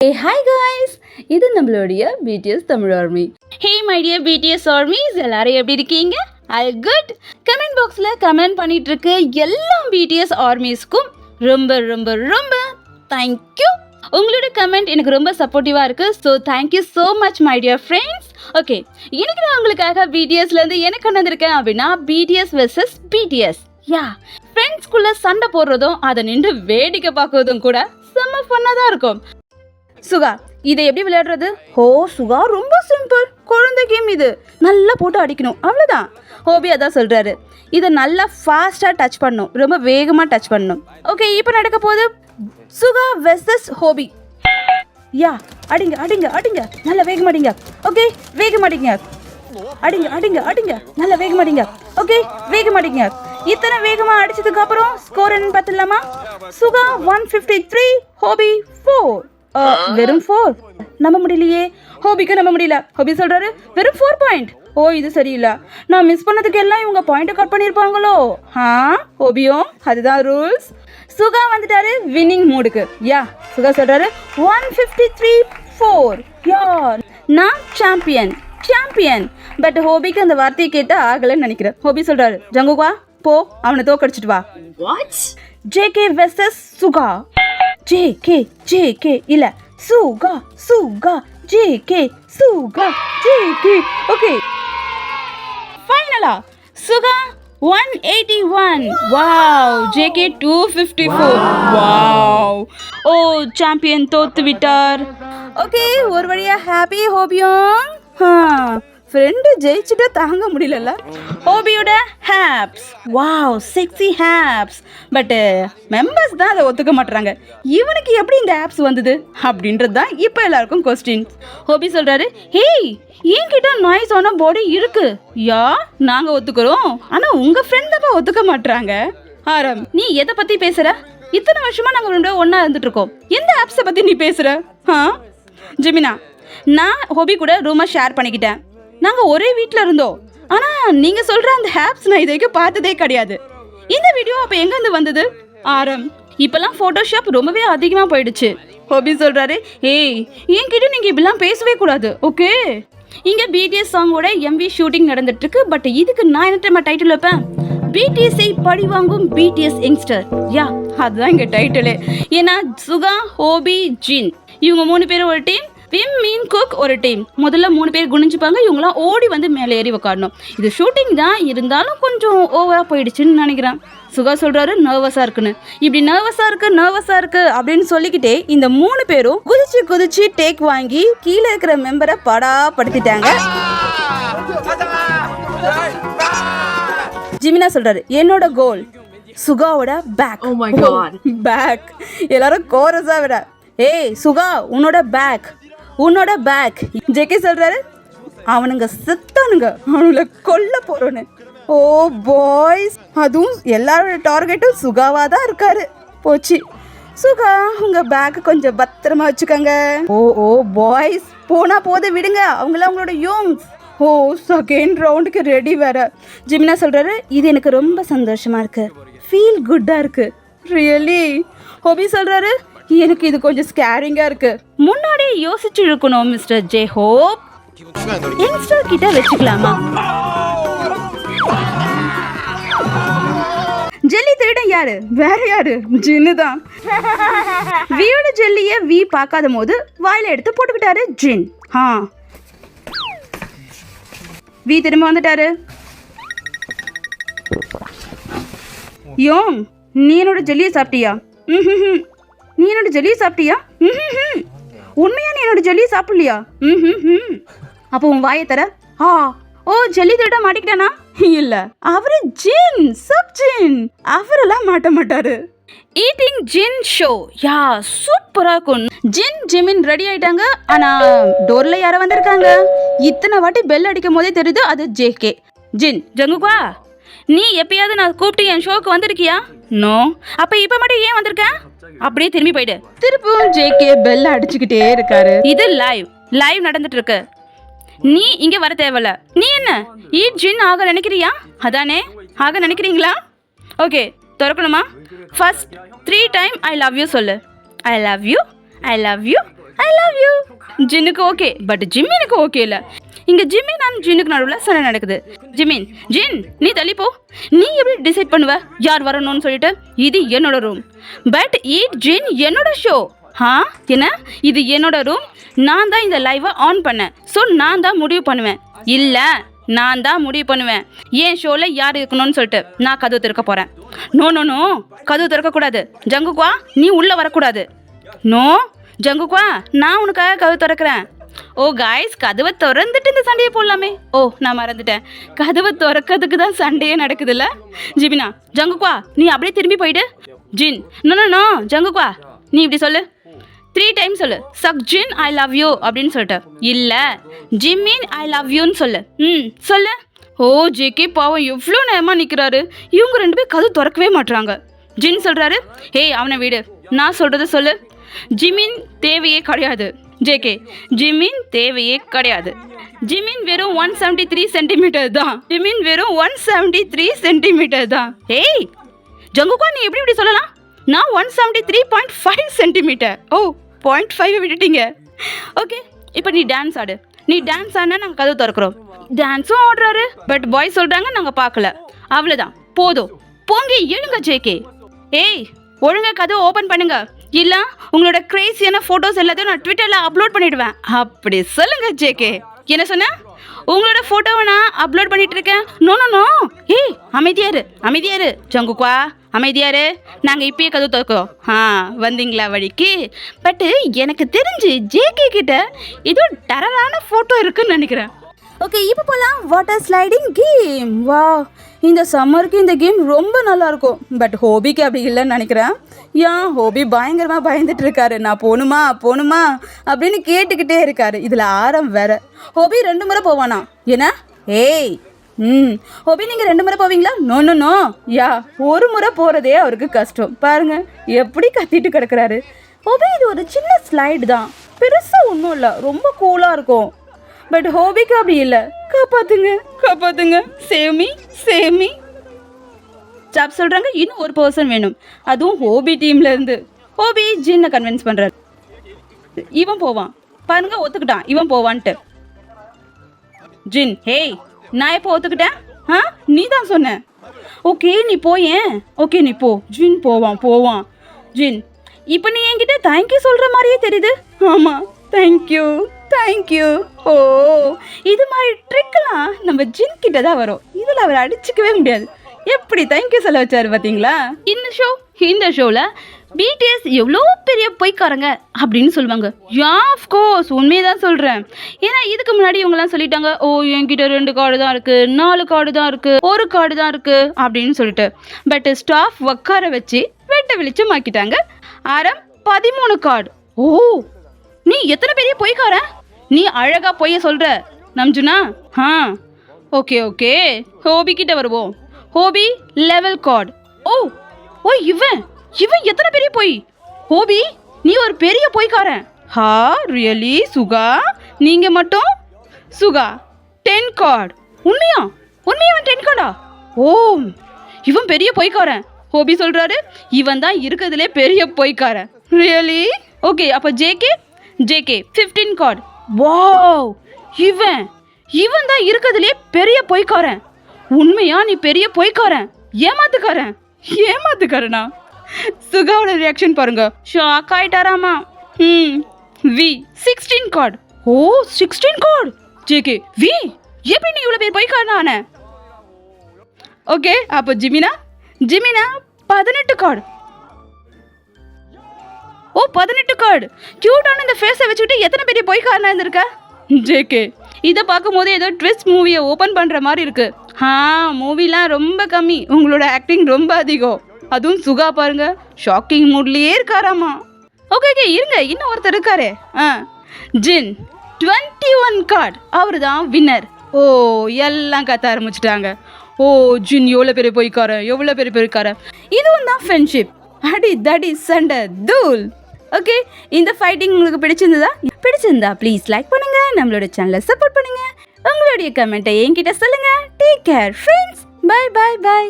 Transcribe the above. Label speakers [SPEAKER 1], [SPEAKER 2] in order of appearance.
[SPEAKER 1] Hi guys, இது நம்மளுடைய BTS Tamil army. Hey my dear BTS armies, எல்லாரும் எப்படி இருக்கீங்க? All good? கமெண்ட் பாக்ஸில் கமெண்ட் பண்ணிட்டு இருக்க எல்லா BTS ஆர்மிஸ்க்கும் ரொம்ப ரொம்ப ரொம்ப தேங்க்யூ. உங்களோட கமெண்ட் எனக்கு ரொம்ப சப்போர்ட்டிவாக இருக்குது. So thank you so much my dear friends. Okay, இன்னைக்கு நான் உங்களுக்காக BTSலேருந்து என்ன கொண்டு வந்திருக்கேன் அப்படின்னா BTS vs BTS. யா, ஃப்ரெண்ட்ஸ்குள்ளே சண்டை போடுறதும் அதை நின்று வேடிக்கை பார்க்குறதும் கூட செம்ம ஃபன்னாக தான் இருக்கும். சுகா, இதை எப்படி விளையாடுறது? ஓ சுகா, ரொம்ப சிம்பிள், குழந்தை கேம் இது. நல்லா போட்டு அடிக்கணும், அவ்வளோதான். ஹோபி அதான் சொல்கிறாரு, இதை நல்லா ஃபாஸ்ட்டாக டச் பண்ணணும், ரொம்ப வேகமாக டச் பண்ணணும். ஓகே, இப்போ நடக்க போகுது சுகா வெர்சஸ் ஹோபி. யா, அடிங்க அடிங்க அடிங்க, நல்லா வேகமாக அடிங்க. ஓகே, வேகமாக அடிங்க. அடிங்க அடிங்க அடிங்க, நல்லா வேகமாக அடிங்க. ஓகே, வேகமாக அடிங்க. இத்தனை வேகமாக அடிச்சதுக்கு அப்புறம் ஸ்கோர் என்னன்னு பார்த்துடலாமா? சுகா 153, ஹோபி 4. வெறும் 4. நம்ப முடியலையே, ஹோபிக்கு நம்ப முடியல. ஹோபி சொல்றாரு வெறும் 4 பாயிண்ட். ஓ, இது சரியில்லை, நான் மிஸ் பண்ணதுக்கு எல்லாம் இவங்க பாயிண்ட் கட் பண்ணியிருப்பாங்களோ? ஹோபியும் அதுதான் ரூல்ஸ். சுகா வந்துட்டாரு வின்னிங் மூடுக்கு. யா, சுகா சொல்றாரு 153-4. யா, நான் சாம்பியன் சாம்பியன். பட் ஹோபிக்கு அந்த வார்த்தையை கேட்டு ஆகலன்னு நினைக்கிறேன். ஹோபி சொல்றாரு ஜங்குவா போ, அவனை தோக்கடிச்சிட்டு வா. JK வெர்சஸ் சுகா. JK இல்ல, சுகா சுகா, JK சுகா, JK. ஓகே, ஃபைனலா சுகா 181. Wow, JK 254. வாவ், ஓ சாம்பியன் தோத்து விட்டார். ஓகே, ஒரு வழியா ஹாப்பி ஹோபியும். ஃப்ரெண்டு ஜெயிச்சுட்டா தாங்க முடியல. ஹோபியோட ஹேப்ஸ், வாவ் செக்ஸி ஹேப்ஸ். பட்டு மெம்பர்ஸ் தான் அதை ஒத்துக்க மாட்டுறாங்க. இவனுக்கு எப்படி இந்த ஆப்ஸ் வந்தது அப்படின்றது தான் இப்போ எல்லாருக்கும் கொஸ்டின். ஹோபி சொல்கிறாரு, ஹேய், என்கிட்ட நாய்ஸான பாடி இருக்கு. யா, நாங்கள் ஒத்துக்கிறோம், ஆனால் உங்கள் ஃப்ரெண்ட் தான் ஒத்துக்க மாட்டுறாங்க. ஆரம், நீ எதை பற்றி பேசுகிற? இத்தனை வருஷமாக நாங்கள் ரெண்டு ஒன்றா இருந்துட்டு இருக்கோம், எந்த ஆப்ஸை பற்றி நீ பேசுகிற? ஜெமினா, நான் ஹோபி கூட ரூமை ஷேர் பண்ணிக்கிட்டேன், நாங்கள் ஒரே வீட்டில் இருந்தோம். ஆனால் நீங்கள் சொல்கிற அந்த ஆப்ஸ் நான் இது வரைக்கும் பார்த்ததே கிடையாது. இந்த வீடியோ அப்போ எங்கேருந்து வந்தது? ஆரம், இப்போல்லாம் ஃபோட்டோஷாப் ரொம்பவே அதிகமாக போயிடுச்சு. ஹோபி சொல்கிறாரு, ஏய், என்கிட்ட நீங்கள் இப்படிலாம் பேசவே கூடாது, ஓகே? இங்கே BTS சாங்கோட MV ஷூட்டிங் நடந்துட்டுருக்கு. பட் இதுக்கு நான் என்ன டைட்டில் வைப்பேன்? BTSஐ பழி வாங்கும் BTS யங்ஸ்டர். யா, அதுதான் இங்கே டைட்டிலே. ஏன்னா சுகா, ஹோபி, ஜின் இவங்க 3 பேரும் ஒரு டீம், விம் மீன் குக் ஒரு டீம். முதல்ல 3 பேர் குனிஞ்சுப்பாங்க, இவங்களாம் ஓடி வந்து மேலே ஏறி உட்காரணும். இது ஷூட்டிங் தான், இருந்தாலும் கொஞ்சம் ஓவராக போயிடுச்சுன்னு நினைக்கிறேன். சுகா சொல்கிறாரு நர்வஸாக இருக்குன்னு. இப்படி நர்வஸாக இருக்கு அப்படின்னு சொல்லிக்கிட்டே இந்த 3 பேரும் குதிச்சு டேக் வாங்கி கீழே இருக்கிற மெம்பரை படாப்படுத்திட்டாங்க. ஜிமினா சொல்கிறாரு, என்னோட கோல் சுகாவோட பேக்.
[SPEAKER 2] Oh my god.
[SPEAKER 1] பேக். எல்லாரும் கோரஸாக விட, ஏய் சுகா, உன்னோட பேக். JK சொல்றாரு, அவனுங்க செத்தானுங்க, அவனுங்களை கொல்ல போறோன்னு. ஓ பாய்ஸ், அதுவும் எல்லாரோட டார்கெட்டும் சுகாவா தான் இருக்காரு. போச்சு சுகா, உங்க பேக் கொஞ்சம் பத்திரமா வச்சுக்கோங்க. ஓ பாய்ஸ், போனா போது விடுங்க, அவங்களாம் அவங்களோட யூங்ஸ். ஓ, செகண்ட் ரவுண்டுக்கு ரெடி வேற. ஜிமினா சொல்றாரு, இது எனக்கு ரொம்ப சந்தோஷமா இருக்கு, ஃபீல் குட்டா இருக்கு, ரியலி. ஹோபி சொல்றாரு, எனக்கு இது கொஞ்சம் ஸ்கேரிங்கா இருக்கு, முன்னாடியே யோசிச்சு இருக்கணும் மிஸ்டர் ஜே ஹோப். யங்ஸ்டர் கிட்ட வச்சுக்கலாமா? ஜெல்லி திருடன் யாரு? வேற யாரு? ஜின்னு தான். வியோட ஜெல்லிய வி பார்க்காத போது வாயில எடுத்து போட்டுக்கிட்டாரு ஜின். வி திரும்ப வந்துட்டாரு. யோங், நீ என்னோட ஜெல்லியை சாப்பிட்டியா? நீ என்னோட ஜெல்லியை சாப்பிட்டியா? உண்மையா நீ என்னோட ஜெல்லியை சாப்பிடலையா? அப்போ உன் வாயை தர. ஓ, ஜெல்லி திருட மாட்டிக்கிட்டானா? இல்ல, அவரு ஜின், சப் ஜின், அவரெல்லாம் மாட்ட மாட்டாரு. ஈட்டிங் ஜின் ஷோ. யா, சூப்பரா இருக்கும். ஜின் ஜிமின் ரெடி ஆயிட்டாங்க. ஆனா டோர்ல யார வந்திருக்காங்க? இத்தனை வாட்டி பெல் அடிக்கும் போதே தெரியுது அது JK. ஜின், ஜங்குவா, நீ எப்பயாவது நான் கூப்பிட்டு என் ஷோக்கு வந்திருக்கியா? நோ. அப்ப இப்ப மட்டும் ஏன் வந்திருக்க? அப்படியே திரும்பி போயிடு. திருப்பும் JK பெல் அடிச்சுக்கிட்டே இருக்காரு. இது லைவ் நடந்துட்டு இருக்கு, நீ இங்க வர தேவையில்ல. நீ என்ன ஜின் ஆக நினைக்கிறியா? அதானே ஆக நினைக்கிறீங்களா? ஓகே, திறக்கணுமா? First 3 time I love you சொல்லு. I love you, I love you, I love you. ஜின்னுக்கு ஓகே, பட் ஜிம்மினுக்கு ஓகே இல்லை. இங்கே ஜிம்மின் அண்ட் ஜின்னுக்கு நடுவில் சண்டை நடக்குது. ஜின் நீ தள்ளி போ. நீ எப்படி டிசைட் பண்ணுவ யார் வரணும்னு சொல்லிட்டு? இது என்னோட ரூம். பட் ஜின் என்னோட ஷோ. என்ன? இது என்னோட ரூம். நான் தான் இந்த லைவை ஆன் பண்ணேன். ஸோ நான் தான் முடிவு பண்ணுவேன். இல்லை, நான் தான் முடிவு பண்ணுவேன் என் ஷோவில் யார் இருக்கணும்னு சொல்லிட்டு. நான் கதவு திறக்க போகிறேன். நோ கதவு திறக்கக்கூடாது. ஜங்குக்வா நீ உள்ளே வரக்கூடாது. நோ ஜங்குக்வா, நான் உனக்காக கதவு திறக்கிறேன். ஓ காய்ஸ், கதவை திறந்துட்டு இந்த சண்டையை போடலாமே. ஓ நான் மறந்துட்டேன், கதவை திறக்கிறதுக்கு தான் சண்டையே நடக்குதுல்ல. ஜிமினா, ஜங்குக்வா நீ அப்படியே திரும்பி போயிடு. ஜின் நோ ஜங்குக்வா நீ இப்படி சொல்லு. 3 டைம்ஸ் சொல்லு. சக் ஜின் ஐ லவ் யூ அப்படின்னு சொல்லிட்டு. இல்லை, ஜிம்மின் ஐ லவ் யூன்னு சொல்லு. சொல்லு. ஓ ஜேகே பாவம் எவ்வளோ நேரமாக நிற்கிறாரு. இவங்க 2 பேரும் கதவு திறக்கவே மாட்டுறாங்க. ஜின் சொல்கிறாரு, ஏய் அவனை விடு, நான் சொல்கிறத சொல்லு. ஜிமின் தேவையே கிடையாது. ஜேகே ஜிமின் தேவையே கிடையாது. ஜிமின் வெறும் 173 சென்டிமீட்டர் தான். ஜிமின் வெறும் 173 சென்டிமீட்டர் தான். ஏய் ஜங்குக்வா நீ எப்படி இப்படி சொல்லலாம்? நான் 173.5 சென்டிமீட்டர். ஓ 0.5 விட்டுட்டீங்க. ஓகே, இப்போ நீ டான்ஸ் ஆடு. நீ டான்ஸ் ஆடினா நாங்கள் கதவு திறக்கிறோம். டான்ஸும் ஆடுறாரு, பட் பாய் சொல்கிறாங்க நாங்கள் பார்க்கல. அவ்வளோதான், போதும். போங்க எழுங்க ஜேகே. ஏய் ஒழுங்கா கதவு ஓப்பன் பண்ணுங்க, இல்லை உங்களோட கிரேசியான ஃபோட்டோஸ் எல்லாத்தையும் நான் ட்விட்டரில் அப்லோட் பண்ணிவிடுவேன். அப்படி சொல்லுங்க ஜேகே. என்ன சொன்ன? உங்களோட ஃபோட்டோவை நான் அப்லோட் பண்ணிட்டு இருக்கேன். நோ. ஏய் அமைதியாரு ஜங்குக்வா, அமைதியாரு. நாங்கள் இப்பயே கதவு திறக்கிறோம். வந்தீங்களா வழிக்கு? பட்டு எனக்கு தெரிஞ்சு ஜேகே கிட்ட ஏதோ டரரான ஃபோட்டோ இருக்குன்னு நினைக்கிறேன். ஓகே, இப்போ போகலாம் வாட்டர் ஸ்லைடிங் கேம். வா, இந்த சம்மருக்கு இந்த கேம் ரொம்ப நல்லாயிருக்கும். பட் ஹோபிக்கு அப்படி இல்லைன்னு நினைக்கிறேன். ஹோபி பயங்கரமாக பயந்துட்டு இருக்காரு. நான் போகணுமா அப்படின்னு கேட்டுக்கிட்டே இருக்காரு. இதில் ஆரம் வேற. ஹோபி 2 முறை போவானா? என்ன? ஏய் ஹோபி நீங்கள் 2 முறை போவீங்களா? நோ. ஒரு முறை போகிறதே அவருக்கு கஷ்டம். பாருங்க எப்படி கத்திட்டு கிடக்குறாரு. ஹோபி இது ஒரு சின்ன ஸ்லைடு தான், பெருசாக ஒன்றும் இல்லை, ரொம்ப கூலாக இருக்கும். பட் ஹோபிக்கு அப்படி இல்லை. காப்பாத்துங்க. சேமி சாப் சொல்கிறாங்க. இன்னும் ஒரு பர்சன் வேணும், அதுவும் ஹோபி டீம்லேருந்து. ஹோபி ஜின்னை கன்வின்ஸ் பண்ணுறாரு. இவன் போவான் பாருங்க, ஒத்துக்கிட்டான் இவன் போவான்ட்டு. ஜின், ஹேய் நான் எப்போ ஒத்துக்கிட்டேன்? நீ தான் சொன்ன. ஓகே நீ போயேன். ஓகே நீ போ. ஜின் போவான். ஜின், இப்போ நீ என்கிட்ட தேங்க்யூ சொல்கிற மாதிரியே தெரியுது. ஆமாம், தேங்க்யூ. ஓ இது மாதிரி ட்ரிக்கெல்லாம் நம்ம ஜின் கிட்ட தான் வரும். இதில் அவர் அடிச்சுக்கவே முடியாது. எப்படி தேங்க்யூ சொல்ல வச்சாரு பார்த்தீங்களா? இந்த ஷோவில் பிடிஎஸ் எவ்வளோ பெரிய பொய்க்காரங்க அப்படின்னு சொல்லுவாங்க. ஆஃப்கோர்ஸ் உண்மையை தான் சொல்கிறேன். ஏன்னா இதுக்கு முன்னாடி இவங்கெல்லாம் சொல்லிட்டாங்க, ஓ என்கிட்ட 2 கார்டு தான் இருக்குது, 4 கார்டு தான் இருக்குது, 1 கார்டு தான் இருக்குது அப்படின்னு சொல்லிட்டு. பட் ஸ்டாஃப் உட்கார வச்சு வெட்ட வெளிச்சமாக்கிட்டாங்க. ஆரம் 13 கார்டு. ஓ நீ எத்தனை பெரிய பொய்க்காரன்? நீ அழகா பொய்ய சொல்ற நம்ஜுனா. ஓகே ஹோபி கிட்ட வருவோம். ஹோபி லெவல் கார்டு. ஓ இவன் எத்தனை பெரிய பொய். ஹோபி நீ ஒரு பெரிய பொய்க்காரன். ரியலி சுகா? நீங்க மட்டும் சுகா 10 கார்டு. உண்மையா 10 கார்டா? ஓ இவன் பெரிய பொய்க்காரன். ஹோபி சொல்றாரு இவன் தான் இருக்கிறதுலே பெரிய பொய்க்காரன். ரியலி? ஓகே, அப்போ ஜேகே 15 கார்டு. வாவ், இவன் தான் இருக்கிறதுலே பெரிய பொய்க்காரன். உண்மையா நீ பெரிய பொய்க்காரன், ஏமாத்துக்காரனா? சுகாவோட ரியாக்ஷன் பாருங்க, ஷாக் ஆயிட்டாராமா. V 16 card. Oh 16 card. JK V எப்படி நீ இவ்வளோ பேர் பொய்க்காரனா? ஓகே, அப்போ ஜிமினா 18 கார்டு. ஓ 18 கார்டு. கியூட்டான இந்த ஃபேஸை வச்சுக்கிட்டு எத்தனை பெரிய பொய்க்காரனா இருந்திருக்க? ஜேகே இதை பார்க்கும் போது ஏதோ ட்விஸ்ட் மூவியை ஓப்பன் பண்ணுற மாதிரி இருக்கு. மூவிலாம் ரொம்ப கம்மி, உங்களோட ஆக்டிங் ரொம்ப அதிகம். அதுவும் சுகா பாருங்க, ஷாக்கிங் மூட்லேயே இருக்காராமா. ஓகே இருங்க, இன்னும் ஒருத்தர் இருக்காரு. ஜின் 21 கார்டு. அவர் தான் வின்னர். ஓ எல்லாம் கத்த ஆரம்பிச்சிட்டாங்க. ஓ ஜின் எவ்வளோ பெரிய பொய்க்காரன். இதுவும் தான் ஃப்ரெண்ட்ஷிப். அடி தடி சண்டை தூள். ஓகே, இந்த ஃபைட்டிங் உங்களுக்கு பிடிச்சிருந்தா ப்ளீஸ் லைக் பண்ணுங்க, நம்மளோட சேனலை சப்போர்ட் பண்ணுங்க, உங்களுடைய கமெண்ட்டை என்கிட்ட சொல்லுங்க. Take care friends. பை.